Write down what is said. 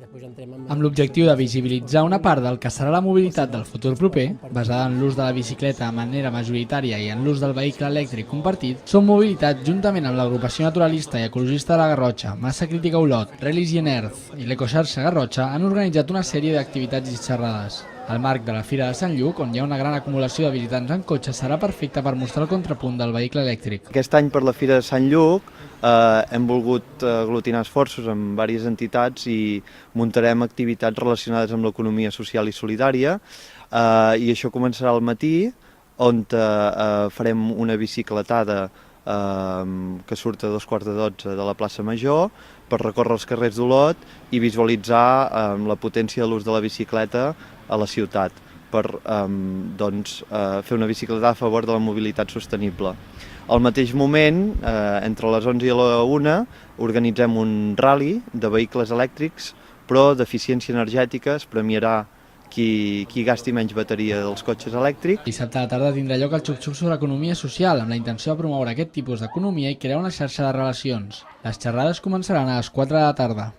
Amb l'objectiu de visibilitzar una part del que serà la mobilitat del futur proper, basada en l'ús de la bicicleta de manera majoritària i en l'ús del vehicle elèctric compartit, Som Mobilitat, juntament amb l'agrupació naturalista i ecologista de la Garrotxa, Massa Crítica Olot, Religion Earth i l'Ecoxarxa Garrotxa, han organitzat una sèrie d'activitats i xerrades. El marc de la Fira de Sant Lluc, on hi ha una gran acumulació de visitants en cotxe, serà perfecte per mostrar el contrapunt del vehicle elèctric. Aquest any per la Fira de Sant Lluc hem volgut aglutinar esforços amb diverses entitats i muntarem activitats relacionades amb l'economia social i solidària i això començarà al matí, on farem una bicicletada que surt a 2:15 de la plaça Major per recórrer els carrers d'Olot i visualitzar la potència de l'ús de la bicicleta a la ciutat per fer una bicicleta a favor de la mobilitat sostenible. Al mateix moment, entre les 11 i la 1, organitzem un rally de vehicles elèctrics, però d'eficiència energètica. Es premiarà qui gasti menys bateria dels cotxes elèctrics. Dissabte a la tarda tindrà lloc el xup-xup sobre economia social, amb la intenció de promoure aquest tipus d'economia i crear una xarxa de relacions. Les xerrades començaran a les 4 de la tarda.